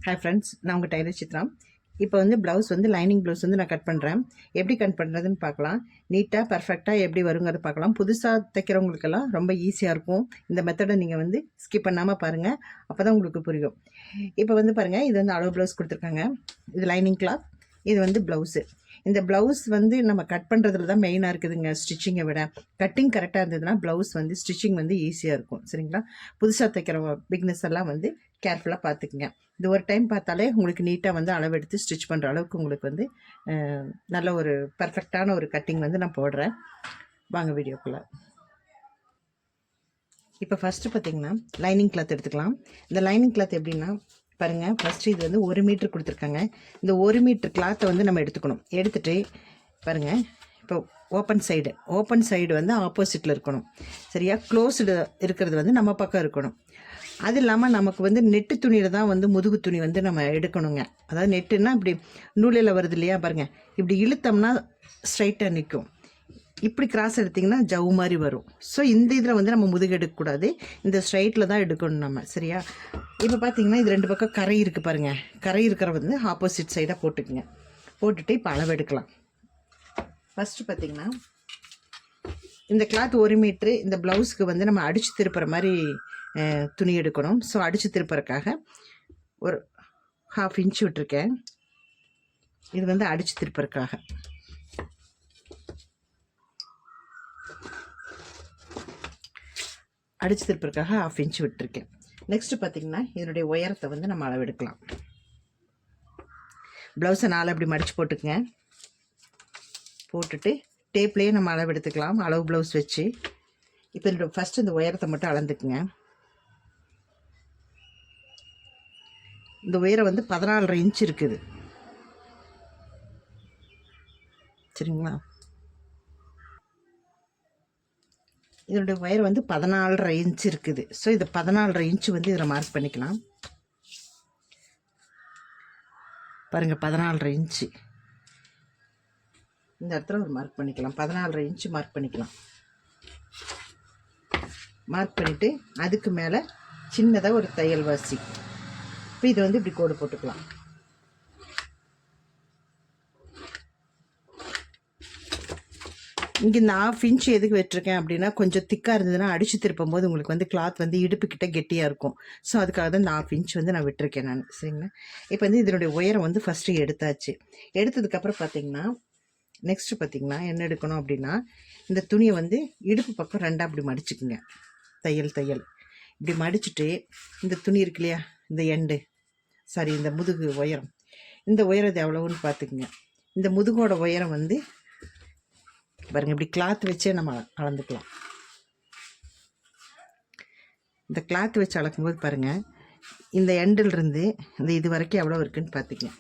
Hi friends, நான் உங்கள் tailor Chitra. இப்போ வந்து ப்ளவுஸ் வந்து லைனிங் ப்ளவுஸ் வந்து நான் கட் பண்ணுறேன். எப்படி கட் பண்ணுறதுன்னு பார்க்கலாம். நீட்டாக பர்ஃபெக்டாக எப்படி வருங்கிறத பார்க்கலாம். புதுசாக தைக்கிறவங்களுக்கெல்லாம் ரொம்ப ஈஸியாக இருக்கும். இந்த மெத்தடை நீங்கள் வந்து ஸ்கிப் பண்ணாமல் பாருங்கள். அப்போ தான் உங்களுக்கு புரியும். இப்போ வந்து பாருங்கள், இது வந்து அளவு ப்ளவுஸ் கொடுத்துருக்காங்க. இது லைனிங் கிளாத், இது வந்து ப்ளவுஸு. இந்த ப்ளவுஸ் வந்து நம்ம கட் பண்ணுறதுல தான் மெயினாக இருக்குதுங்க, ஸ்டிச்சிங்கை விட. கட்டிங் கரெக்டாக இருந்ததுன்னா ப்ளவுஸ் வந்து ஸ்டிச்சிங் வந்து ஈஸியாக இருக்கும். சரிங்களா? புதுசாக தைக்கிற பிக்னஸ் எல்லாம் வந்து கேர்ஃபுல்லாக பார்த்துக்குங்க. இது ஒரு டைம் பார்த்தாலே உங்களுக்கு நீட்டாக வந்து அளவெடுத்து ஸ்டிச் பண்ணுற அளவுக்கு உங்களுக்கு வந்து நல்ல ஒரு பர்ஃபெக்டான ஒரு கட்டிங் வந்து நான் போடுறேன். வாங்க வீடியோக்குள்ளே. இப்போ ஃபஸ்ட்டு பார்த்திங்கன்னா லைனிங் கிளாத் எடுத்துக்கலாம். இந்த லைனிங் கிளாத் எப்படின்னா பாருங்கள், ஃபஸ்ட்டு இது வந்து 1 மீட்ரு கொடுத்துருக்காங்க. இந்த 1 மீட்ரு கிளாத்தை வந்து நம்ம எடுத்துக்கணும். எடுத்துகிட்டு பாருங்கள், இப்போ ஓப்பன் சைடு வந்து ஆப்போசிட்டில் இருக்கணும். சரியா? க்ளோஸ்டு இருக்கிறது வந்து நம்ம பக்கம் இருக்கணும். அது இல்லாமல் நமக்கு வந்து நெட்டு துணியில் தான் வந்து முதுகு துணி வந்து நம்ம எடுக்கணுங்க. அதாவது நெட்டுன்னா இப்படி நூலில் வருது இல்லையா பாருங்கள், இப்படி இழுத்தோம்னா ஸ்ட்ரைட்டாக நிற்கும். இப்படி கிராஸ் எடுத்திங்கன்னா ஜவு மாதிரி வரும். ஸோ இந்த இதில் வந்து நம்ம முதுகு எடுக்கக்கூடாது, இந்த ஸ்ட்ரைட்டில் தான் எடுக்கணும் நம்ம. சரியா? இப்போ பார்த்தீங்கன்னா இது 2 பக்கம் கரை இருக்குது பாருங்கள். கரை இருக்கிற வந்து ஆப்போசிட் சைடாக போட்டுக்குங்க. போட்டுட்டு இப்போ அளவு எடுக்கலாம். ஃபஸ்ட்டு பார்த்திங்கன்னா இந்த கிளாத் 1 மீட்ரு. இந்த ப்ளவுஸுக்கு வந்து நம்ம அடித்து திருப்புற மாதிரி துணி எடுக்கணும். ஸோ அடித்து திருப்புறக்காக ஒரு 1/2 இன்ச் விட்டுருக்கேன். இது வந்து அடித்து திருப்புறக்காக. அடித்து திருப்புறக்காக 1/2 இன்ச் விட்டுருக்கேன். நெக்ஸ்ட்டு பார்த்திங்கன்னா இதனுடைய உயரத்தை வந்து நம்ம அளவெடுக்கலாம். ப்ளவுஸை 4 அப்படி மடித்து போட்டுக்குங்க. போட்டுட்டு டேப்லேயே நம்ம அளவு எடுத்துக்கலாம், அளவு ப்ளவுஸ் வச்சு. இப்போ ஃபஸ்ட்டு இந்த உயரத்தை மட்டும் அளந்துக்குங்க. இந்த உயரம் வந்து 14.5 இன்ச் இருக்குது. சரிங்களா? இதனுடைய உயரம் வந்து 14.5 இன்ச் இருக்குது. ஸோ இதை 14.5 இன்ச் வந்து இதில் மார்க் பண்ணிக்கலாம். பாருங்கள், 14.5 இன்ச்சு இந்த இடத்துல ஒரு மார்க் பண்ணிக்கலாம். 14.5 இன்ச்சு மார்க் பண்ணிக்கலாம். மார்க் பண்ணிவிட்டு அதுக்கு மேலே சின்னதாக ஒரு தையல் வாசி. இப்போ இது வந்து இப்படி கோடு போட்டுக்கலாம். இங்கே இந்த 1/2 இன்ச் எதுக்கு வெட்டிருக்கேன் அப்படின்னா, கொஞ்சம் திக்காக இருந்ததுன்னா அடித்து திருப்பும் போது உங்களுக்கு வந்து கிளாத் வந்து இடுப்புக்கிட்ட கெட்டியாக இருக்கும். ஸோ அதுக்காக தான் இந்த 1/2 இன்ச் வந்து நான் விட்டுருக்கேன் நான். சரிங்களா? இப்போ வந்து இதனுடைய உயரம் வந்து ஃபஸ்ட்டு எடுத்தாச்சு. எடுத்ததுக்கப்புறம் பார்த்திங்கன்னா நெக்ஸ்ட்டு பார்த்திங்கன்னா என்ன எடுக்கணும் அப்படின்னா, இந்த துணியை வந்து இடுப்பு பக்கம் 2 அப்படி மடிச்சுக்குங்க. தையல் இப்படி மடிச்சுட்டு இந்த துணி இருக்கு இல்லையா, இந்த முதுகு உயரம், இந்த உயரது எவ்வளவுன்னு பார்த்துக்குங்க. இந்த முதுகோட உயரம் வந்து பாருங்கள், இப்படி கிளாத் வச்சே நம்ம அளந்துக்கலாம். இந்த கிளாத் வச்சு அளக்கும்போது பாருங்கள், இந்த எண்டிலிருந்து இந்த இது வரைக்கும் எவ்வளோ இருக்குதுன்னு பார்த்துக்கங்க.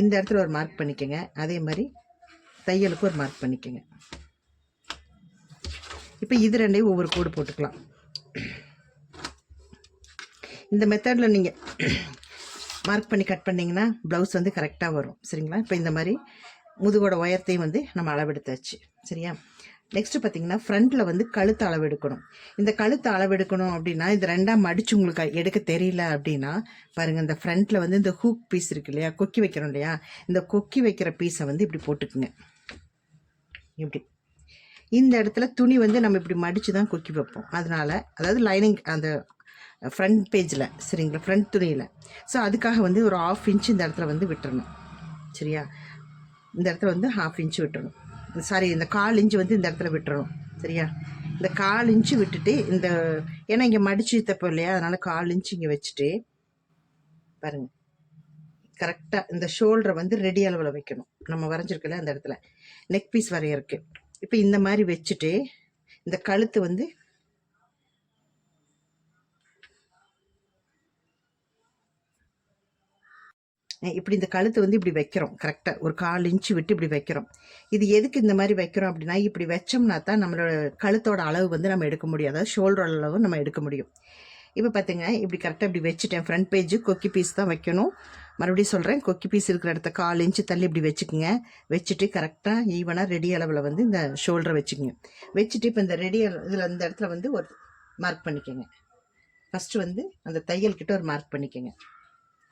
இந்த இடத்துல ஒரு மார்க் பண்ணிக்கோங்க. அதே மாதிரி தையலுக்கு ஒரு மார்க் பண்ணிக்கோங்க. இப்போ இது 2ஐயும் ஒவ்வொரு கோடு போட்டுக்கலாம். இந்த மெத்தடில் நீங்கள் மார்க் பண்ணி கட் பண்ணிங்கன்னா ப்ளவுஸ் வந்து கரெக்டாக வரும். சரிங்களா? இப்போ இந்த மாதிரி முதுகோட உயரத்தையும் வந்து நம்ம அளவெடுத்தாச்சு. சரியா? நெக்ஸ்ட்டு பார்த்திங்கன்னா ஃப்ரண்ட்டில் வந்து கழுத்து அளவெடுக்கணும். இந்த கழுத்து அளவெடுக்கணும் அப்படின்னா, இது 2ஆக மடித்து உங்களுக்கு எடுக்க தெரியல அப்படின்னா பாருங்கள், இந்த ஃப்ரண்ட்டில் வந்து இந்த ஹூக் பீஸ் இருக்கு இல்லையா, கொக்கி வைக்கிறோம் இல்லையா, இந்த கொக்கி வைக்கிற பீஸை வந்து இப்படி போட்டுக்குங்க. இப்படி இந்த இடத்துல துணி வந்து நம்ம இப்படி மடித்து தான் கொக்கி வைப்போம். அதாவது லைனிங் அந்த ஃப்ரண்ட் பேஜில். சரிங்களா? ஃப்ரண்ட் துணியில். ஸோ அதுக்காக வந்து ஒரு 1/2 இன்ச் இந்த இடத்துல வந்து விட்டுறணும். சரியா? இந்த இடத்துல வந்து 1/2 இன்ச் விட்டுறணும். இந்த 1/4 இன்ச் வந்து இந்த இடத்துல விட்டுறணும். சரியா? இந்த 1/4 இன்ச்சு விட்டுட்டு ஏன்னா இங்கே மடித்து தப்போம் இல்லையா, அதனால் 1/4 இன்ச் இங்கே வச்சுட்டு பாருங்கள், கரெக்டாக இந்த ஷோல்டரை வந்து ரெடி அளவில் வைக்கணும். நம்ம வரைஞ்சிருக்கல அந்த இடத்துல நெக் பீஸ் வரையறக்கு. இப்போ இந்த மாதிரி வச்சுட்டு இந்த கழுத்து வந்து இப்படி இந்த கழுத்து வந்து இப்படி வைக்கிறோம். கரெக்டாக ஒரு 1/4 இன்ச்சு விட்டு இப்படி வைக்கிறோம். இது எதுக்கு இந்த மாதிரி வைக்கிறோம் அப்படின்னா, இப்படி வச்சோம்னா தான் நம்மளோட கழுத்தோட அளவு வந்து நம்ம எடுக்க முடியும். அதாவது ஷோல்டர் அளவு நம்ம எடுக்க முடியும். இப்போ பார்த்துங்க, இப்படி கரெக்டாக இப்படி வச்சுட்டேன். ஃப்ரண்ட் பேஜு கொக்கி பீஸ் தான் வைக்கணும். மறுபடியும் சொல்கிறேன், கொக்கி பீஸ் இருக்கிற இடத்த 1/4 இன்ச்சு தள்ளி இப்படி வச்சுக்கோங்க. வச்சுட்டு கரெக்டாக ஈவனாக ரெடி அளவில் வந்து இந்த ஷோல்டரை வச்சுக்கோங்க. வச்சுட்டு இப்போ இந்த இதில் இந்த இடத்துல வந்து ஒரு மார்க் பண்ணிக்கோங்க. ஃபஸ்ட்டு வந்து அந்த தையல்கிட்ட ஒரு மார்க் பண்ணிக்கோங்க.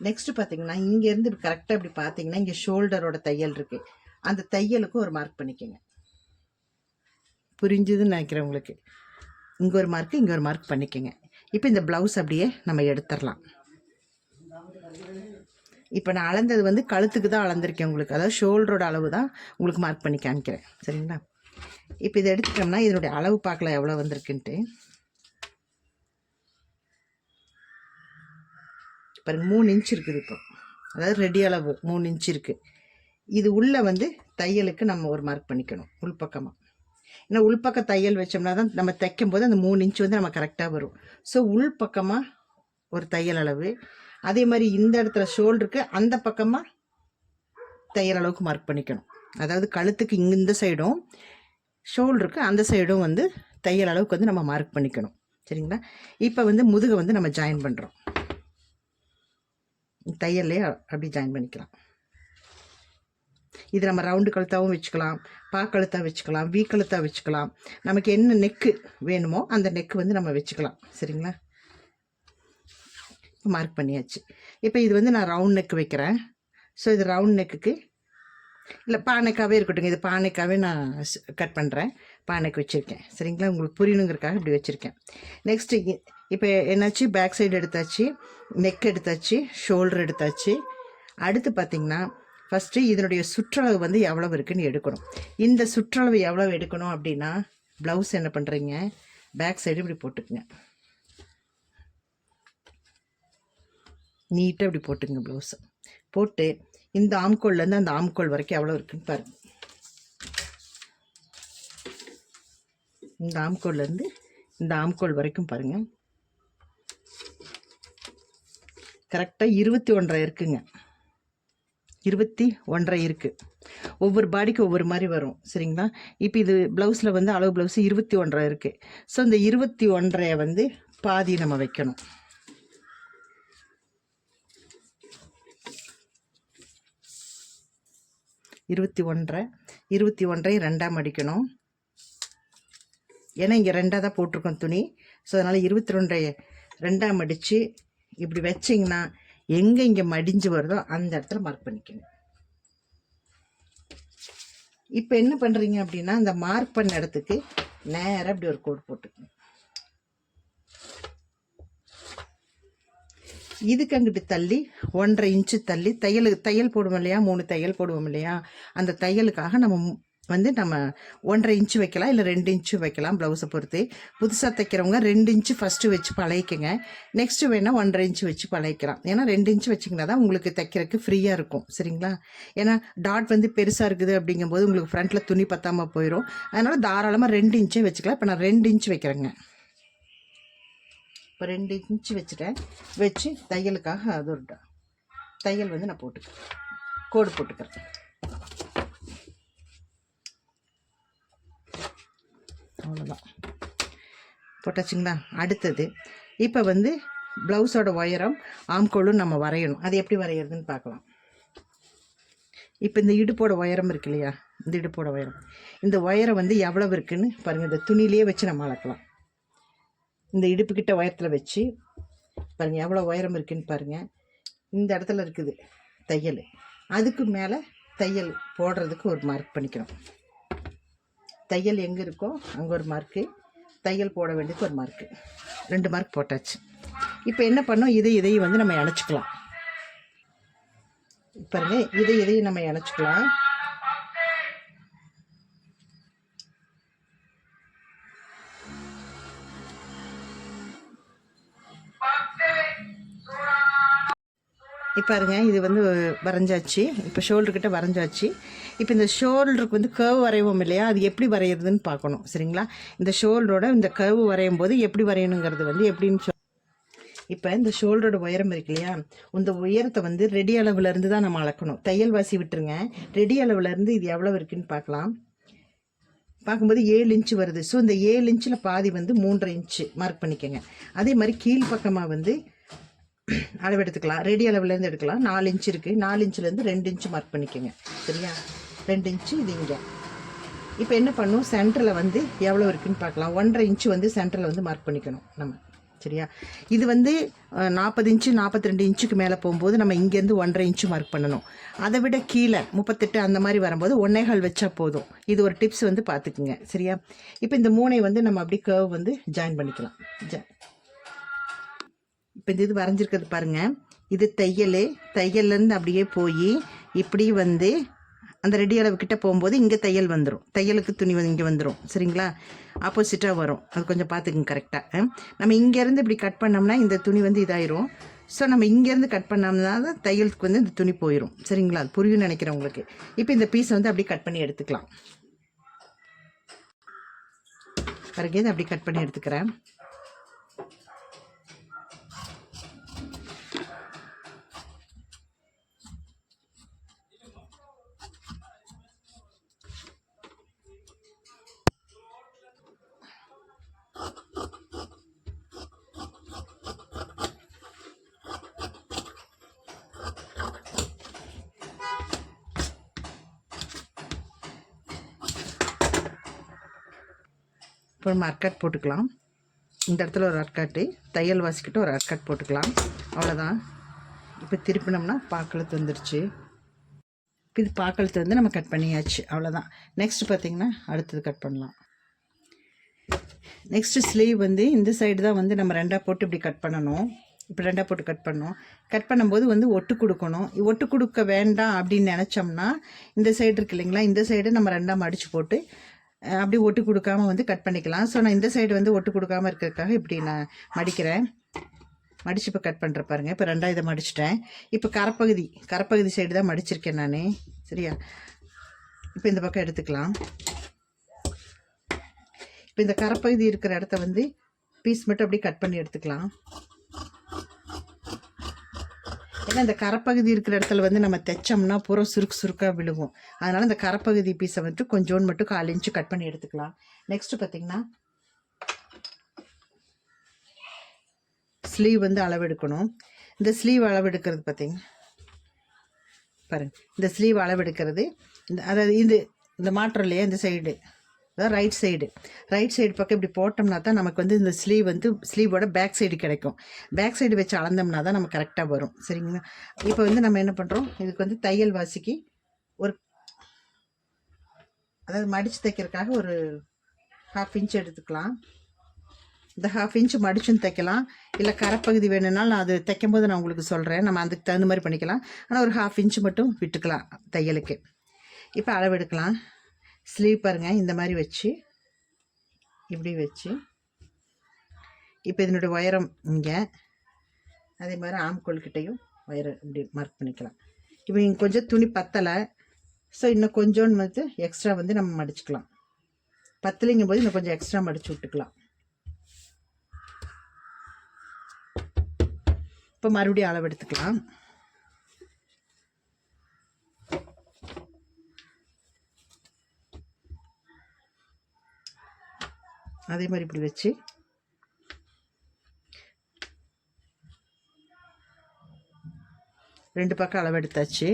நெக்ஸ்ட்டு பார்த்தீங்கன்னா இங்கேருந்து கரெக்டாக இப்படி பார்த்தீங்கன்னா இங்கே ஷோல்டரோட தையல் இருக்குது, அந்த தையலுக்கும் ஒரு மார்க் பண்ணிக்கோங்க. புரிஞ்சுதுன்னு நினைக்கிறேன் உங்களுக்கு. இங்கே ஒரு மார்க்கு, இங்கே ஒரு மார்க் பண்ணிக்கோங்க. இப்போ இந்த ப்ளவுஸ் அப்படியே நம்ம எடுத்துடலாம். இப்போ நான் அளந்தது வந்து கழுத்துக்கு தான் அளந்திருக்கேன் உங்களுக்கு, அதாவது ஷோல்டரோட அளவு தான் உங்களுக்கு மார்க் பண்ணி காமிக்கிறேன். சரிங்களா? இப்போ இதை எடுத்துட்டோம்னா இதனுடைய அளவு பார்க்கலாம் எவ்வளோ வந்திருக்குன்ட்டு. பாருங்க 3 இன்ச் இருக்குது. இப்போ அதாவது ரெடி அளவு 3 இன்ச் இருக்குது. இது உள்ளே வந்து தையலுக்கு நம்ம ஒரு மார்க் பண்ணிக்கணும் உள்பக்கமாக. ஏன்னா உள்பக்கம் தையல் வச்சோம்னா தான் நம்ம தைக்கும் போது அந்த 3 இன்ச் வந்து நம்ம கரெக்டாக வரும். ஸோ உள்பக்கமாக ஒரு தையல் அளவு, அதே மாதிரி இந்த இடத்துல ஷோல்டருக்கு அந்த பக்கமாக தையல் அளவுக்கு மார்க் பண்ணிக்கணும். அதாவது கழுத்துக்கு இந்த சைடும் ஷோல்டருக்கு அந்த சைடும் வந்து தையல் அளவுக்கு வந்து நம்ம மார்க் பண்ணிக்கணும். சரிங்களா? இப்போ வந்து முதுகை வந்து நம்ம ஜாயின் பண்ணுறோம். தையல்லே அப்படி ஜாயின் பண்ணிக்கலாம். இது நம்ம ரவுண்டு கழுத்தாகவும் வச்சுக்கலாம், கழுத்தாக வச்சுக்கலாம், வீ கழுத்தாக வச்சுக்கலாம். நமக்கு என்ன நெக்கு வேணுமோ அந்த நெக்கு வந்து நம்ம வச்சுக்கலாம். சரிங்களா? மார்க் பண்ணியாச்சு. இப்போ இது வந்து நான் ரவுண்ட் நெக் வைக்கிறேன். ஸோ இது ரவுண்ட் நெக்குக்கு இல்லை பானைக்காவே இருக்கட்டும், இது பானைக்காவே நான் கட் பண்ணுறேன், பானைக்கு வச்சுருக்கேன். சரிங்களா? உங்களுக்கு புரியணுங்கிறதுக்காக இப்படி வச்சுருக்கேன். நெக்ஸ்ட்டு இப்போ என்னாச்சு, பேக் சைடு எடுத்தாச்சு, நெக் எடுத்தாச்சு, ஷோல்டர் எடுத்தாச்சு. அடுத்து பார்த்திங்கன்னா ஃபஸ்ட்டு இதனுடைய சுற்றளவு வந்து எவ்வளவு இருக்குதுன்னு எடுக்கணும். இந்த சுற்றளவு எவ்வளோ எடுக்கணும் அப்படின்னா, ப்ளவுஸ் என்ன பண்ணுறீங்க, பேக் சைடு இப்படி போட்டுக்குங்க, நீட்டாக இப்படி போட்டுங்க. ப்ளவுஸை போட்டு இந்த ஆம்கோல்லேருந்து அந்த ஆம்கோல் வரைக்கும் எவ்வளோ இருக்குன்னு பாருங்கள். இந்த ஆம்கோல்லேருந்து இந்த ஆம்கோல் வரைக்கும் பாருங்கள், கரெக்டாக 21.5 இருக்குங்க. 21.5 இருக்குது. ஒவ்வொரு பாடிக்கு ஒவ்வொரு மாதிரி வரும். சரிங்களா? இப்போ இது ப்ளவுஸில் வந்து அளவு ப்ளவுஸு 21.5 இருக்குது. ஸோ இந்த 21.5 வந்து பாதி நம்ம வைக்கணும். இருபத்தி ஒன்றரை 2ஆக மடிக்கணும். ஏன்னா இங்கே 2ஆக தான் போட்டிருக்கோம் துணி. ஸோ அதனால் 22 2ஆக மடித்து இப்படி வச்சிங்கன்னா எங்கே இங்கே மடிஞ்சு வருதோ அந்த இடத்துல மார்க் பண்ணிக்கணும். இப்போ என்ன பண்ணுறீங்க அப்படின்னா, அந்த மார்க் பண்ண இடத்துக்கு நேராக இப்படி ஒரு கோடு போட்டுக்கணும். இதுக்கு அங்கிட்டு தள்ளி 1.5 இன்ச்சு தள்ளி தையல் போடுவோம் இல்லையா, 3 தையல் போடுவோம் இல்லையா, அந்த தையலுக்காக நம்ம 1.5 இன்ச்சு வைக்கலாம், இல்லை 2 இன்ச்சு வைக்கலாம் ப்ளவுஸை பொறுத்து. புதுசாக தைக்கிறவங்க 2 இன்ச்சு ஃபஸ்ட்டு வச்சு பழகிக்கங்க. நெக்ஸ்ட்டு வேணால் 1.5 இன்ச்சு வச்சு பழகிக்கலாம். ஏன்னா 2 இன்ச்சு வச்சிங்கன்னா தான் உங்களுக்கு தைக்கிறதுக்கு ஃப்ரீயாக இருக்கும். சரிங்களா? ஏன்னா டாட் வந்து பெருசாக இருக்குது அப்படிங்கும்போது உங்களுக்கு ஃப்ரண்ட்டில் துணி பத்தாமல் போயிடும். அதனால் தாராளமாக 2 இன்ச்சே வச்சுக்கலாம். இப்போ நான் 2 இன்ச்சு வைக்கிறேங்க. இப்போ 2 இன்ச்சு வச்சுட்டேன். வச்சு தையலுக்காக அது ஒரு தையல் வந்து நான் போட்டுக்கிறேன், கோடு போட்டுக்கிறேன். அவ்வளோதான், போட்டாச்சுங்களா? அடுத்தது இப்போ வந்து ப்ளவுஸோட உயரம் ஆம்கோலும் நம்ம வரையணும். அது எப்படி வரைகிறதுன்னு பார்க்கலாம். இப்போ இந்த இடுப்போட உயரம் இருக்கு இல்லையா, இந்த இடுப்போட உயரம், இந்த உயரம் வந்து எவ்வளவு இருக்குன்னு பாருங்கள். இந்த துணியிலேயே வச்சு நம்ம அளக்கலாம். இந்த இடுப்புக்கிட்ட உயரத்தில் வச்சு பாருங்கள் எவ்வளோ உயரம் இருக்குன்னு பாருங்கள். இந்த இடத்துல இருக்குது தையல், அதுக்கு மேலே தையல் போடுறதுக்கு ஒரு மார்க் பண்ணிக்கணும். தையல் எங்கே இருக்கோ அங்கே ஒரு மார்க்கு, தையல் போட வேண்டியது ஒரு மார்க்கு, 2 மார்க் போட்டாச்சு. இப்போ என்ன பண்ணோம், இதையும் வந்து நம்ம இணைச்சிக்கலாம். பாருங்க, இதையும் நம்ம இணைச்சிக்கலாம். இப்போ பாருங்க, இது வந்து வரைஞ்சாச்சு. இப்போ ஷோல்டர்கிட்ட வரைஞ்சாச்சு. இப்போ இந்த ஷோல்டருக்கு வந்து கர்வ் வரைவோம் இல்லையா, அது எப்படி வரைகிறதுன்னு பார்க்கணும். சரிங்களா? இந்த ஷோல்டரோட இந்த கர்வ் வரையும் போது எப்படி வரையணுங்கிறது வந்து எப்படின்னு இப்போ இந்த ஷோல்டரோட உயரம் இருக்கு இல்லையா, இந்த உயரத்தை வந்து ரெடி அளவுலேருந்து தான் நம்ம அளக்கணும். தையல் வாசி விட்டுருங்க. ரெடி அளவுலேருந்து இது எவ்வளோ இருக்குன்னு பார்க்கலாம். பார்க்கும்போது 7 இன்ச்சு வருது. ஸோ இந்த 7 இன்ச்சில் பாதி வந்து 3.5 இன்ச்சு மார்க் பண்ணிக்கோங்க. அதே மாதிரி கீழ்ப்பக்கமாக வந்து அளவு எடுத்துக்கலாம். ரெடி அளவுலேருந்து எடுக்கலாம். 4 இன்ச்சு இருக்குது. 4 இன்ச்சுலேருந்து 2 இன்ச்சு மார்க் பண்ணிக்கோங்க. சரியா? 2 இன்ச்சு இது இங்கே. இப்போ என்ன பண்ணும், சென்டரில் வந்து எவ்வளோ இருக்குதுன்னு பார்க்கலாம். 1.5 இன்ச்சு வந்து சென்டரில் வந்து மார்க் பண்ணிக்கணும் நம்ம. சரியா? இது வந்து 40 இன்ச்சு 42 இன்ச்சுக்கு மேலே போகும்போது நம்ம இங்கேருந்து 1.5 இன்ச்சு மார்க் பண்ணணும். அதை விட கீழே 38 அந்த மாதிரி வரும்போது 1.25 வச்சா போதும். இது ஒரு டிப்ஸ் வந்து பார்த்துக்குங்க, சரியா? இப்போ இந்த 3ஐ வந்து நம்ம அப்படி கர்வ் வந்து ஜாயின் பண்ணிக்கலாம். இப்போ இது வரைஞ்சிருக்கிறது பாருங்கள், இது தையல்லேருந்து அப்படியே போய் இப்படி வந்து அந்த ரெடி அளவுக்கிட்ட போகும்போது இங்கே தையல் வந்துடும். தையலுக்கு துணி வந்து இங்கே வந்துடும், சரிங்களா? ஆப்போசிட்டாக வரும். அது கொஞ்சம் பார்த்துக்குங்க கரெக்டாக. நம்ம இங்கேருந்து இப்படி கட் பண்ணோம்னா இந்த துணி வந்து இதாயிரும். ஸோ நம்ம இங்கேருந்து கட் பண்ணோம்னா தான் தையலுக்கு வந்து இந்த துணி போயிடும், சரிங்களா? அது புரியும்னு நினைக்கிறேன் உங்களுக்கு. இப்போ இந்த பீஸை வந்து அப்படி கட் பண்ணி எடுத்துக்கலாம். பாருங்க, அப்படி கட் பண்ணி எடுத்துக்கிறேன். இப்போ நம்ம அர்க்கட் போட்டுக்கலாம். இந்த இடத்துல ஒரு அர்க்காட்டு, தையல் வாசிக்கிட்டு ஒரு அர்க்கட் போட்டுக்கலாம். அவ்வளோதான். இப்போ திருப்பினோம்னா பாக்கழுத்து வந்துடுச்சு. இது பாக்கழுத்து வந்து நம்ம கட் பண்ணியாச்சு, அவ்வளோதான். நெக்ஸ்ட் பார்த்திங்கன்னா அடுத்தது கட் பண்ணலாம். நெக்ஸ்ட்டு ஸ்லீவ் வந்து இந்த சைடு தான் வந்து நம்ம 2ஆக போட்டு இப்படி கட் பண்ணணும். இப்போ 2ஆக போட்டு கட் பண்ணோம். கட் பண்ணும்போது வந்து ஒட்டு கொடுக்கணும். ஒட்டு கொடுக்க வேண்டாம் அப்படின்னு நினச்சோம்னா இந்த சைடு இருக்கு இல்லைங்களா, இந்த சைடு நம்ம 2ஆக மடித்து போட்டு அப்படி ஒட்டு கொடுக்காமல் வந்து கட் பண்ணிக்கலாம். ஸோ நான் இந்த சைடு வந்து ஒட்டு கொடுக்காமல் இருக்கிறதுக்காக இப்படி நான் மடிக்கிறேன். மடித்து இப்போ கட் பண்ணுற பாருங்கள். இப்போ 2ஆக இதை மடிச்சிட்டேன். இப்போ கரப்பகுதி சைடு தான் மடிச்சிருக்கேன் நான், சரியா? இப்போ இந்த பக்கம் எடுத்துக்கலாம். இப்போ இந்த கரப்பகுதி இருக்கிற இடத்த வந்து பீஸ் மட்டும் அப்படியே கட் பண்ணி எடுத்துக்கலாம். ஏன்னா இந்த கரப்பகுதி இருக்கிற இடத்துல வந்து நம்ம தைச்சோம்னா பூரா சுருக்காக விழுகும். அதனால் இந்த கரப்பகுதி பீஸை வந்துட்டு கொஞ்சோண்டு மட்டும் 1/4 இன்ச்சு கட் பண்ணி எடுத்துக்கலாம். நெக்ஸ்ட்டு பார்த்திங்கன்னா ஸ்லீவ் வந்து அளவெடுக்கணும். இந்த ஸ்லீவ் அளவெடுக்கிறது பார்த்திங்க பாருங்கள், இந்த ஸ்லீவ் அளவெடுக்கிறது அதாவது இந்த மாற்றம் இல்லையா, இந்த சைடு அதான் ரைட் சைடு பக்கம் இப்படி போட்டோம்னா தான் நமக்கு வந்து இந்த ஸ்லீவோட பேக் சைடு கிடைக்கும். பேக் சைடு வச்சு அளந்தோம்னா தான் நமக்கு கரெக்டாக வரும், சரிங்களா? இப்போ வந்து நம்ம என்ன பண்ணுறோம், இதுக்கு வந்து தையல் வாசிக்கு அதாவது மடித்து தைக்கிறதுக்காக ஒரு 1/2 இன்ச் எடுத்துக்கலாம். இந்த 1/2 இன்ச்சு மடிச்சும் தைக்கலாம், இல்லை கரப்பகுதி வேணும்னாலும் நான் அது தைக்கும்போது நான் உங்களுக்கு சொல்கிறேன். நம்ம அதுக்கு தகுந்த மாதிரி பண்ணிக்கலாம். ஆனால் ஒரு 1/2 இன்ச்சு மட்டும் விட்டுக்கலாம் தையலுக்கு. இப்போ அளவெடுக்கலாம். ஸ்லீவ் பாருங்கள், இந்த மாதிரி வச்சு இப்படி வச்சு இப்போ இதனுடைய உயரம் இங்கே, அதே மாதிரி ஆம்கோல்கிட்டையும் உயரம் இப்படி மார்க் பண்ணிக்கலாம். இப்போ இங்கே கொஞ்சம் துணி பத்தலை, ஸோ இன்னும் கொஞ்சோன்னு வந்து எக்ஸ்ட்ரா வந்து நம்ம மடிச்சுக்கலாம். பத்தலைங்கும் போது இன்னும் கொஞ்சம் எக்ஸ்ட்ரா மடித்து விட்டுக்கலாம். இப்போ மறுபடியும் அளவு எடுத்துக்கலாம். அதே மாதிரி இப்படி வச்சு ரெண்டு பக்கம் அளவெடுத்தாச்சு.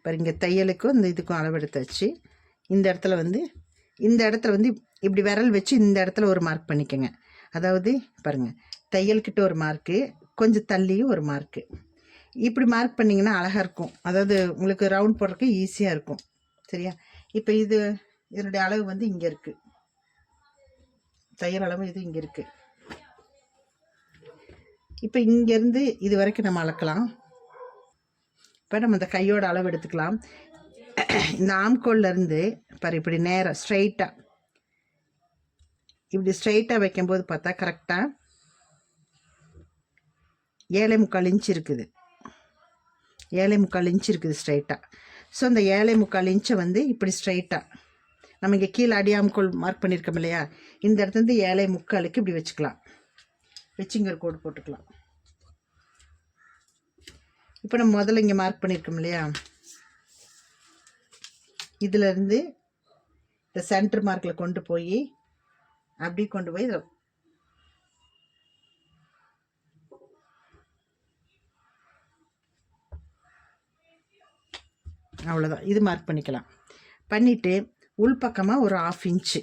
பாருங்க, தையலுக்கும் இந்த இதுக்கும் அளவெடுத்தாச்சு. இந்த இடத்துல வந்து இப்படி விரல் வச்சு இந்த இடத்துல ஒரு மார்க் பண்ணிக்கோங்க. அதாவது பாருங்கள், தையல்கிட்ட ஒரு மார்க்கு, கொஞ்சம் தள்ளியும் ஒரு மார்க்கு. இப்படி மார்க் பண்ணிங்கன்னா அழகாக இருக்கும். அதாவது உங்களுக்கு ரவுண்ட் போடுறதுக்கு ஈஸியாக இருக்கும், சரியா? இப்போ இதனுடைய அளவு வந்து இங்கே இருக்குது, தையல் அளவு இது இங்கே இருக்குது. இப்போ இங்கேருந்து இது வரைக்கும் நம்ம அளக்கலாம். இப்போ நம்ம இந்த கையோட அளவு எடுத்துக்கலாம். இந்த ஆம்கோல்லேருந்து பாரு இப்படி நேராக ஸ்ட்ரைட்டாக இப்படி ஸ்ட்ரைட்டாக வைக்கும்போது பார்த்தா கரெக்டாக 7.25 இன்ச் இருக்குது. 7.25 இன்ச் இருக்குது ஸ்ட்ரைட்டாக. ஸோ அந்த 7.25 இன்ச்சை வந்து இப்படி ஸ்ட்ரைட்டாக நம்ம இங்கே கீழே அடியாம்கோல் மார்க் பண்ணியிருக்கோம் இல்லையா, இந்த இடத்துலேருந்து 7.25க்கு இப்படி வச்சுக்கலாம். வச்சு இங்கே ஒரு கோடு போட்டுக்கலாம். இப்போ நம்ம முதல்ல இங்கே மார்க் பண்ணியிருக்கோம் இல்லையா, இதிலேருந்து இந்த சென்டர் மார்க்கில் கொண்டு போய் அப்படி கொண்டு போய் இதில் அவ்வளோதான். இது மார்க் பண்ணிக்கலாம். பண்ணிவிட்டு உள்பக்கமாக ஒரு 1/2 இன்ச்சு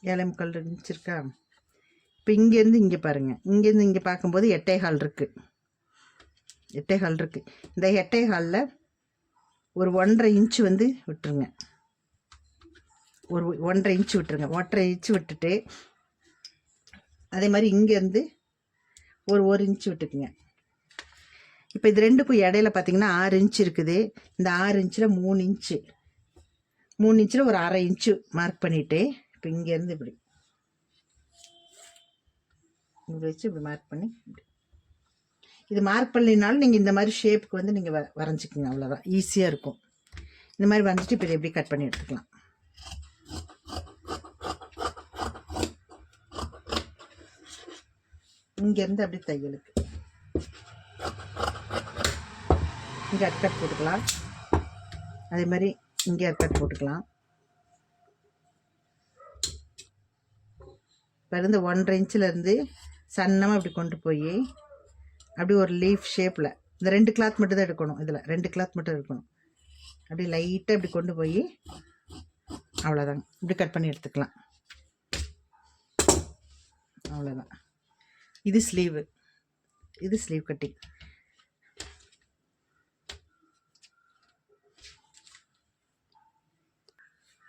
7.25 இன்ச் இருக்கா? இப்போ இங்கேருந்து இங்கே பாருங்கள், இங்கேருந்து இங்கே பார்க்கும்போது 8.25 இருக்குது. 8.25 இருக்குது. இந்த 8.25 ஒரு 1.5 இன்ச்சு வந்து விட்டுருங்க. ஒரு 1.5 இன்ச்சு விட்டுருங்க. 1.5 இன்ச்சு விட்டுட்டு அதே மாதிரி இங்கேருந்து ஒரு இன்ச்சு விட்டுக்குங்க. இப்போ இது ரெண்டுக்கும் இடையில பார்த்தீங்கன்னா 6 இன்ச்சு இருக்குது. இந்த 6 இன்ச்சில் 3 இன்ச்சு, 3 இன்ச்சில் ஒரு 1/2 இன்ச்சு மார்க் பண்ணிவிட்டு இப்போ இங்கேருந்து இப்படி வச்சு இப்படி மார்க் பண்ணி இது மார்க் பண்ணலினாலும் நீங்கள் இந்த மாதிரி ஷேப்புக்கு வந்து நீங்கள் வரைஞ்சிக்கோங்க. அவ்வளோதான், ஈஸியாக இருக்கும். இந்த மாதிரி வரைஞ்சிட்டு இப்போ எப்படி கட் பண்ணி எடுத்துக்கலாம். இங்கேருந்து அப்படி தையலுக்கு இங்கே அட்கட் போட்டுக்கலாம். அதே மாதிரி இங்கே அட்கட் போட்டுக்கலாம். இப்போ இருந்து 1.5 இன்ச்சிலேருந்து சன்னமாக அப்படி கொண்டு போய் அப்படி ஒரு லீஃப் ஷேப்பில் இந்த 2 கிளாத் மட்டும் தான் எடுக்கணும். இதில் 2 கிளாத் மட்டும் எடுக்கணும். அப்படி லைட்டாக இப்படி கொண்டு போய் அவ்வளோதாங்க, இப்படி கட் பண்ணி எடுத்துக்கலாம். அவ்வளோதான். இது ஸ்லீவு, இது ஸ்லீவ் கட்டிங்.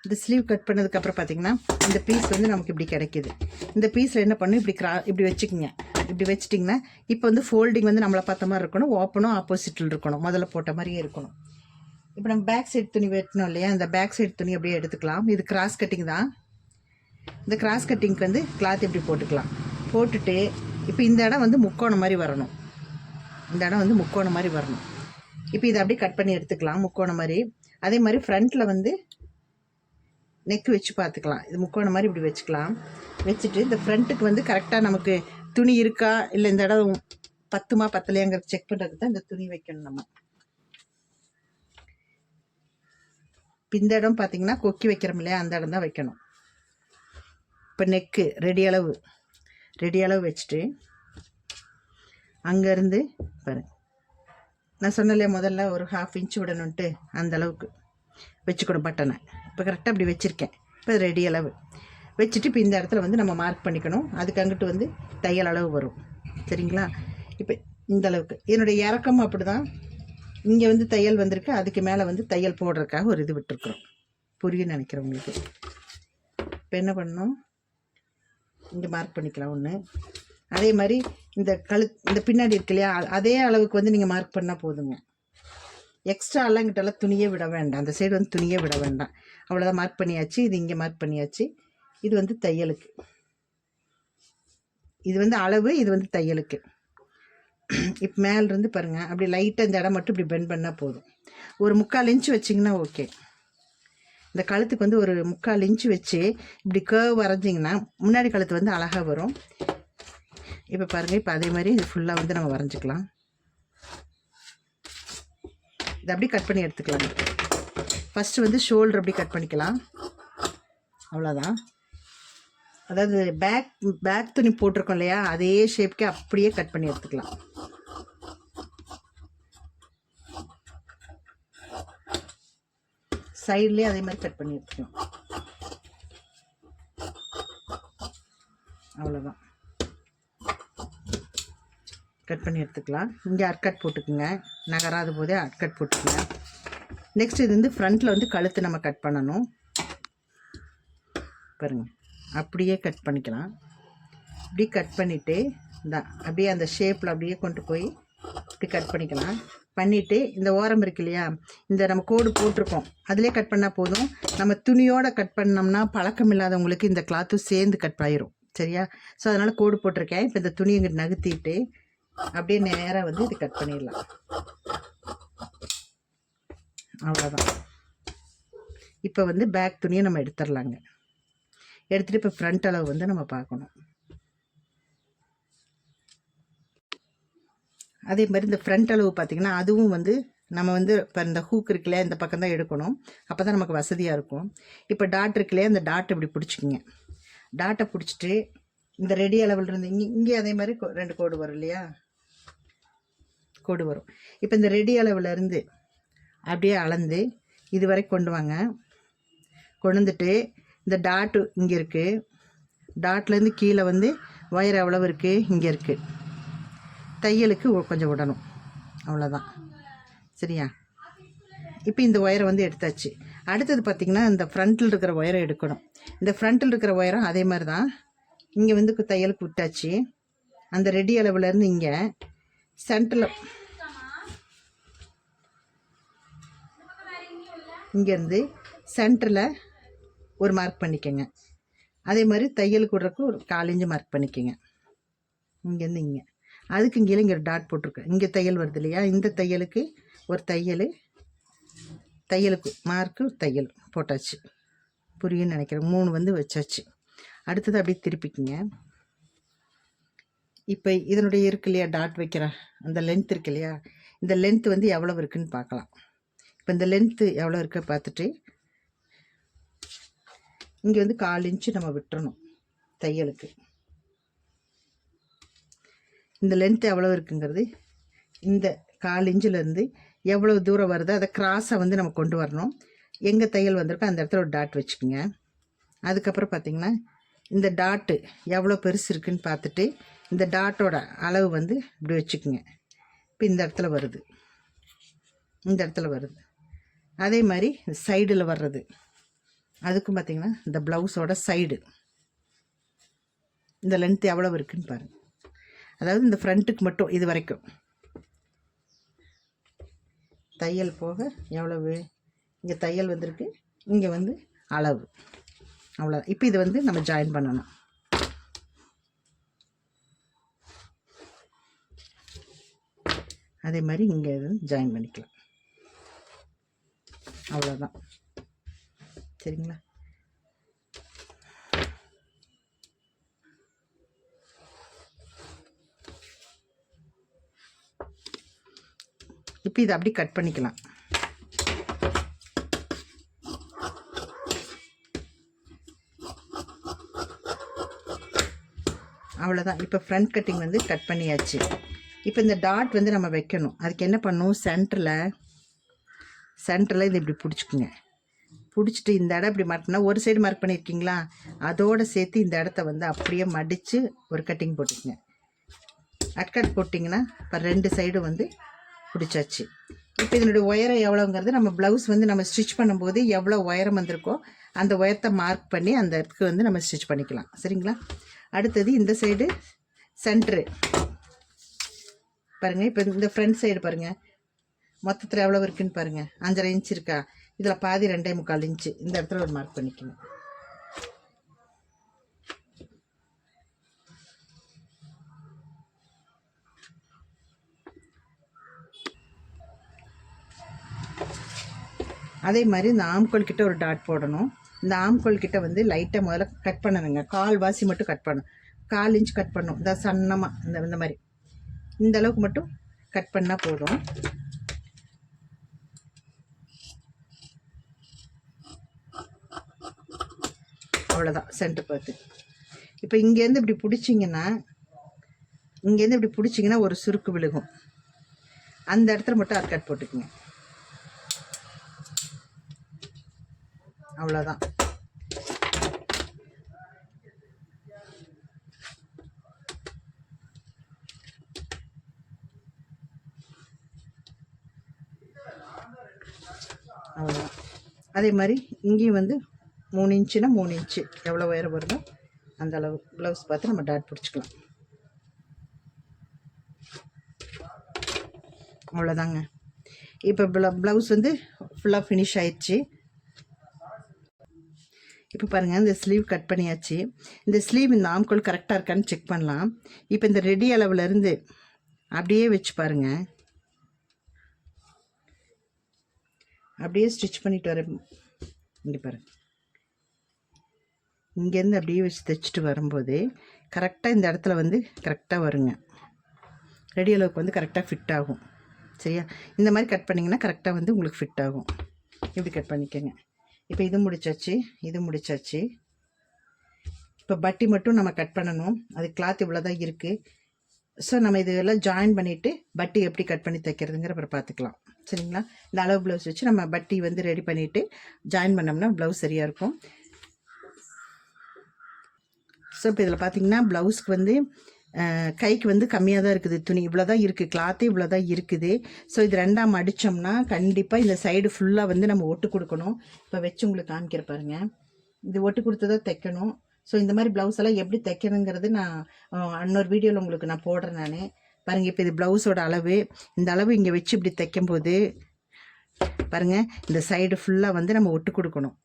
இந்த ஸ்லீவ் கட் பண்ணதுக்கப்புறம் பார்த்தீங்கன்னா இந்த பீஸ் வந்து நமக்கு இப்படி கிடைக்கிது. இந்த பீஸில் என்ன பண்ணணும், இப்படி வச்சுக்கோங்க. இப்படி வச்சிட்டிங்கன்னா இப்போ வந்து ஃபோல்டிங் வந்து நம்மளை பார்த்த மாதிரி இருக்கணும், ஓப்பனும் ஆப்போசிட்டில் இருக்கணும், முதல்ல போட்ட மாதிரியே இருக்கணும். இப்போ நம்ம பேக் சைடு துணி வெட்டணும் இல்லையா, இந்த பேக் சைடு துணி அப்படியே எடுத்துக்கலாம். இது கிராஸ் கட்டிங் தான். இந்த கிராஸ் கட்டிங்க்கு வந்து கிளாத் இப்படி போட்டுக்கலாம். போட்டுட்டு இப்போ இந்த இடம் வந்து முக்கோணம் மாதிரி வரணும். இந்த இடம் வந்து முக்கோணம் மாதிரி வரணும். இப்போ இதை அப்படியே கட் பண்ணி எடுத்துக்கலாம் முக்கோணம் மாதிரி. அதே மாதிரி ஃப்ரண்ட்டில் வந்து நெக் வச்சு பார்த்துக்கலாம். இது முக்கோணம் மாதிரி இப்படி வச்சுக்கலாம். வச்சுட்டு இந்த ஃப்ரண்ட்டுக்கு வந்து கரெக்டாக நமக்கு துணி இருக்கா இல்லை இந்த இடம் பத்துமா பத்தலையாங்கிறது செக் பண்ணுறதுக்கு தான் இந்த துணி வைக்கணும் நம்ம. இந்த இடம் பார்த்தீங்கன்னா கொக்கி வைக்கிறோம் இல்லையா, அந்த இடம் தான் வைக்கணும். இப்போ நெக்கு ரெடி அளவு வச்சுட்டு அங்கேருந்து பாரு, நான் சொன்னேன் இல்லையா முதல்ல ஒரு 1/2 இன்ச்சு விடணுன்ட்டு, அந்த அளவுக்கு வச்சுக்கணும் பட்டனை. இப்போ கரெக்டாக அப்படி வச்சுருக்கேன். இப்போ ரெடி அளவு வச்சுட்டு இப்போ இந்த இடத்துல வந்து நம்ம மார்க் பண்ணிக்கணும். அதுக்கு அங்கிட்டு வந்து தையல் அளவு வரும். சரிங்களா? இப்போ இந்த அளவுக்கு என்னுடைய இறக்கமும் அப்படி தான். இங்கே வந்து தையல் வந்திருக்கு, அதுக்கு மேலே வந்து தையல் போடுறதுக்காக ஒரு இது விட்டுருக்குறோம். புரியும் நினைக்கிறேன் உங்களுக்கு. இப்போ என்ன பண்ணணும், இங்கே மார்க் பண்ணிக்கலாம் ஒன்று. அதே மாதிரி இந்த பின்னாடி இருக்கு இல்லையா, அதே அளவுக்கு வந்து நீங்கள் மார்க் பண்ணால் போதுங்க. எக்ஸ்ட்ராலாம் கிட்டலாம் துணியே விட வேண்டாம். அந்த சைடு வந்து துணியே விட வேண்டாம். அவ்வளோதான், மார்க் பண்ணியாச்சு. இது இங்கே மார்க் பண்ணியாச்சு. இது வந்து தையலுக்கு, இது வந்து அளவு, இது வந்து தையலுக்கு. இப்போ மேலேருந்து பாருங்கள், அப்படி லைட்டாக இந்த இடம் மட்டும் இப்படி பெண்ட் பண்ணால் போதும். ஒரு 3/4 இன்ச்சு வச்சிங்கன்னா ஓகே. இந்த கழுத்துக்கு வந்து ஒரு 3/4 இன்ச்சு வச்சு இப்படி கர்வ் வரைஞ்சிங்கன்னா முன்னாடி கழுத்து வந்து அழகாக வரும். இப்போ பாருங்கள், இப்போ அதே மாதிரி இது ஃபுல்லாக வந்து நம்ம வரைஞ்சிக்கலாம். இதை அப்படி கட் பண்ணி எடுத்துக்கலாம். ஃபஸ்ட்டு வந்து ஷோல்டர் அப்படி கட் பண்ணிக்கலாம். அவ்வளோதான். அதாவது பேக் துணி போட்டிருக்கோம் இல்லையா, அதே ஷேப்க்கே அப்படியே கட் பண்ணி எடுத்துக்கலாம். சைட்லேயே அதே மாதிரி கட் பண்ணி எடுத்துக்கலாம். அவ்வளோதான், கட் பண்ணி எடுத்துக்கலாம். இங்கே அட்கட் போட்டுக்குங்க, நகராத போதே அட்கட் போட்டுக்குங்க. நெக்ஸ்ட் இது வந்து ஃப்ரண்ட்டில் வந்து கழுத்து நம்ம கட் பண்ணணும். பாருங்கள், அப்படியே கட் பண்ணிக்கலாம். இப்படி கட் பண்ணிவிட்டு அப்படியே அந்த ஷேப்பில் அப்படியே கொண்டு போய் இப்படி கட் பண்ணிக்கலாம். பண்ணிவிட்டு இந்த ஓரம் இருக்கு இல்லையா, இந்த நம்ம கோடு போட்டிருக்கோம், அதிலே கட் பண்ணால் போதும். நம்ம துணியோடு கட் பண்ணோம்னா பழக்கம் இல்லாதவங்களுக்கு இந்த கிளாத்தும் சேர்ந்து கட் ஆயிரும். சரியா? ஸோ அதனால் கோடு போட்டிருக்கேன். இப்போ இந்த துணியை இங்கே நகர்த்திட்டு அப்படியே நேராக வந்து இது கட் பண்ணிடலாம். அவ்வளோதான். இப்போ வந்து பேக் துணியை நம்ம எடுத்துடலாங்க. எடுத்துகிட்டு இப்போ ஃப்ரண்ட் அளவு வந்து நம்ம பார்க்கணும். அதே மாதிரி இந்த ஃப்ரண்ட் அளவு பார்த்திங்கன்னா அதுவும் வந்து நம்ம வந்து இப்போ இந்த ஹூக் இருக்குல்லையா, இந்த பக்கம் தான் எடுக்கணும். அப்போ தான் நமக்கு வசதியாக இருக்கும். இப்போ டாட் இருக்குல்லையா, இந்த டாட் இப்படி பிடிச்சிக்கிங்க. டாட்டை பிடிச்சிட்டு இந்த ரெடி அளவுலேருந்து இங்கே அதே மாதிரி 2 கோடு வரும் இல்லையா, கோடு வரும். இப்போ இந்த ரெடி அளவுலேருந்து அப்படியே அளந்து இது வரை கொண்டு வாங்க. கொண்டு வந்துட்டு இந்த டாட்டு இங்கே இருக்குது, டாட்லேருந்து கீழே வந்து ஒயர் எவ்வளவு இருக்குது, இங்கே இருக்குது. தையலுக்கு கொஞ்சம் விடணும், அவ்வளோதான். சரியா? இப்போ இந்த ஒயரை வந்து எடுத்தாச்சு. அடுத்தது பார்த்திங்கன்னா இந்த ஃப்ரண்ட்டில் இருக்கிற ஒயரை எடுக்கணும். இந்த ஃப்ரண்ட்டில் இருக்கிற ஒயரும் அதே மாதிரி தான். இங்கே வந்து தையலுக்கு விட்டாச்சு. அந்த ரெடி அளவுலேருந்து இங்கே சென்டரில் இங்கேருந்து சென்டரில் ஒரு மார்க் பண்ணிக்கோங்க. அதே மாதிரி தையலுக்கு விட்றக்கு ஒரு 1/4 இன்ச்சு மார்க் பண்ணிக்கோங்க. இங்கேருந்து இங்கே அதுக்கு இங்கே இங்கே ஒரு டாட் போட்டிருக்கு. இங்கே தையல் வருது இல்லையா, இந்த தையலுக்கு ஒரு தையல், தையலுக்கு மார்க்கு தையல் போட்டாச்சு. புரியுன்னு நினைக்கிறேன். 3 வந்து வச்சாச்சு. அடுத்தது அப்படியே திருப்பிக்குங்க. இப்போ இதனுடைய இருக்கு இல்லையா, டாட் வைக்கிற அந்த லென்த் இருக்கு இல்லையா, இந்த லென்த் வந்து எவ்வளோ இருக்குதுன்னு பார்க்கலாம். இப்போ இந்த லென்த்து எவ்வளோ இருக்க பார்த்துட்டு இங்கே வந்து 1/4 இன்ச்சு நம்ம விட்டுறணும் தையலுக்கு. இந்த லென்த் எவ்வளோ இருக்குங்கிறது இந்த 1/4 இன்ச்சிலேருந்து எவ்வளோ தூரம் வருதோ அதை கிராஸை வந்து நம்ம கொண்டு வரணும். எங்கே தையல் வந்திருக்கோ அந்த இடத்துல ஒரு டாட் வச்சுக்கோங்க. அதுக்கப்புறம் பார்த்திங்கன்னா இந்த டாட்டு எவ்வளோ பெருசு இருக்குதுன்னு பார்த்துட்டு இந்த டாட்டோட அளவு வந்து இப்படி வச்சுக்கோங்க. இப்போ இந்த இடத்துல வருது, இந்த இடத்துல வருது. அதே மாதிரி சைடில் வர்றது அதுக்கும் பார்த்திங்கன்னா இந்த ப்ளவுஸோட சைடு இந்த லென்த் எவ்வளோ இருக்குதுன்னு பாருங்கள். அதாவது இந்த ஃப்ரண்ட்டுக்கு மட்டும் இது வரைக்கும் தையல் போக எவ்வளவு, இங்கே தையல் வந்திருக்கு, இங்கே வந்து அளவு, அவ்வளோ. இப்போ இது வந்து நம்ம ஜாயின் பண்ணணும். அதே மாதிரி இங்கே ஜாயின் பண்ணிக்கலாம், அவ்வளோதான். சரிங்களா? இப்போ இதை அப்படி கட் பண்ணிக்கலாம். அவ்வளோதான். இப்போ ஃப்ரண்ட் கட்டிங் வந்து கட் பண்ணியாச்சு. இப்போ இந்த டாட் வந்து நம்ம வைக்கணும். அதுக்கு என்ன பண்ணணும், சென்டரில் இது இப்படி பிடிச்சிக்குங்க. பிடிச்சிட்டு இந்த இடம் இப்படி மார்க்னா ஒரு சைடு மார்க் பண்ணியிருக்கீங்களா, அதோடு சேர்த்து இந்த இடத்த வந்து அப்படியே மடித்து ஒரு கட்டிங் போட்டுக்குங்க. அட்கட் போட்டிங்கன்னா இப்போ 2 சைடும் வந்து பிடிச்சாச்சு. இப்போ இதனுடைய உயரம் எவ்வளோங்கிறது நம்ம ப்ளவுஸ் வந்து நம்ம ஸ்டிச் பண்ணும்போது எவ்வளோ உயரம் வந்திருக்கோ அந்த உயரத்தை மார்க் பண்ணி அந்த இடத்துக்கு வந்து நம்ம ஸ்டிச் பண்ணிக்கலாம். சரிங்களா? அடுத்தது இந்த சைடு சென்ட்ரு பாருங்கள். இப்போ இந்த ஃப்ரண்ட் சைடு பாருங்கள், மொத்தத்தில் எவ்வளோ இருக்குதுன்னு பாருங்கள். 5.5 இன்ச்சு இருக்கா, இதில் பாதி 2.25 இன்ச்சு இந்த இடத்துல ஒரு மார்க் பண்ணிக்கணும். அதே மாதிரி இந்த ஆம்கோல் கிட்ட ஒரு டாட் போடணும். இந்த ஆம்கோல் கிட்ட வந்து லைட்டாக முதல்ல கட் பண்ணணுங்க. 1/4 வாசி மட்டும் கட் பண்ணணும். 1/4 இன்ச் கட் பண்ணணும். இந்த சன்னமாக இந்த மாதிரி இந்த அளவுக்கு மட்டும் கட் பண்ணால் போதும். அவ்வளோதான் சென்டர் பார்த்து. இப்போ இங்கேருந்து இப்படி பிடிச்சிங்கன்னா ஒரு சுருக்கு விழுகும். அந்த இடத்துல மட்டும் அது கட் போட்டுக்குங்க. அவ்வளோதான். அவ்வளோதான். அதே மாதிரி இங்கேயும் வந்து 3 இன்ச்சுனா 3 இன்ச்சு எவ்வளோ உயரம் வருதோ அந்த அளவு ப்ளவுஸ் பார்த்து நம்ம டாட் பிடிச்சிக்கலாம். அவ்வளோதாங்க. இப்போ ப்ளவுஸ் வந்து ஃபுல்லாக ஃபினிஷ் ஆயிடுச்சு. இப்போ பாருங்கள், இந்த ஸ்லீவ் கட் பண்ணியாச்சு. இந்த ஸ்லீவ் இந்த ஆம்கோல் கரெக்டாக இருக்கான்னு செக் பண்ணலாம். இப்போ இந்த ரெடி அளவுலேருந்து அப்படியே வச்சு பாருங்கள். அப்படியே ஸ்டிச் பண்ணிட்டு வர இங்கே பாருங்கள். இங்கேருந்து அப்படியே வச்சு தைச்சிட்டு வரும்போது கரெக்டாக இந்த இடத்துல வந்து கரெக்டாக வருங்க. ரெடி அளவுக்கு வந்து கரெக்டாக ஃபிட் ஆகும். சரியா? இந்த மாதிரி கட் பண்ணிங்கன்னா கரெக்டாக வந்து உங்களுக்கு ஃபிட் ஆகும். இப்படி கட் பண்ணிக்கோங்க. இப்போ இது முடிச்சாச்சு. இப்போ பட்டி மட்டும் நம்ம கட் பண்ணணும். அது கிளாத் இவ்வளோ தான் இருக்குது. ஸோ நம்ம இதெல்லாம் ஜாயின் பண்ணிவிட்டு பட்டி எப்படி கட் பண்ணி தைக்கிறதுங்கிற அப்புறம் பார்த்துக்கலாம். சரிங்களா? இந்த அளவு ப்ளவுஸ் வச்சு நம்ம பட்டி வந்து ரெடி பண்ணிவிட்டு ஜாயின் பண்ணோம்னா ப்ளவுஸ் சரியாக இருக்கும். ஸோ இப்போ இதில் பார்த்தீங்கன்னா ப்ளவுஸ்க்கு வந்து கைக்கு வந்து கம்மியாக தான் இருக்குது துணி, இவ்வளோ தான் இருக்குது, கிளாத்தே இவ்வளோ தான் இருக்குது. ஸோ இது ரெண்டாம் அடித்தோம்னா கண்டிப்பாக இந்த சைடு ஃபுல்லாக வந்து நம்ம ஒட்டு கொடுக்கணும். இப்போ வச்சு உங்களுக்கு காமிக்கிற பாருங்க, இது ஒட்டு கொடுத்து தான் தைக்கணும். ஸோ இந்த மாதிரி ப்ளவுஸ் எல்லாம் எப்படி தைக்கணுங்கிறது நான் இன்னொரு வீடியோவில் உங்களுக்கு நான் போடுறேன் நான். பாருங்கள், இப்போ இது ப்ளவுஸோட அளவு, இந்த அளவு இங்கே வச்சு இப்படி தைக்கும்போது பாருங்கள் இந்த சைடு ஃபுல்லாக வந்து நம்ம ஒட்டு கொடுக்கணும்.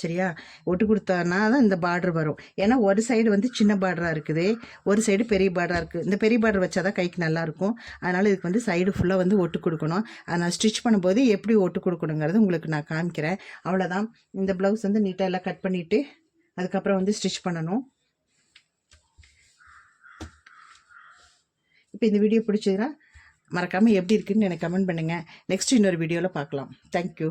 சரியா, ஒட்டு கொடுத்தானா தான் இந்த பார்டர் வரும். ஏன்னா ஒரு சைடு வந்து சின்ன பார்டராக இருக்குது, ஒரு சைடு பெரிய பார்டராக இருக்குது. இந்த பெரிய பார்டர் வச்சா தான் கைக்கு நல்லாயிருக்கும். அதனால் இதுக்கு வந்து சைடு ஃபுல்லாக வந்து ஒட்டு கொடுக்கணும். அதை நான் ஸ்டிச் பண்ணும்போது எப்படி ஒட்டு கொடுக்கணுங்கிறது உங்களுக்கு நான் காமிக்கிறேன். அவ்வளோதான். இந்த ப்ளவுஸ் வந்து நீட்டாக எல்லாம் கட் பண்ணிவிட்டு அதுக்கப்புறம் வந்து ஸ்டிச் பண்ணணும். இப்போ இந்த வீடியோ பிடிச்சதுன்னா மறக்காமல் எப்படி இருக்குதுன்னு எனக்கு கமெண்ட் பண்ணுங்கள். நெக்ஸ்ட் இன்னொரு வீடியோவில் பார்க்கலாம். தேங்க்யூ.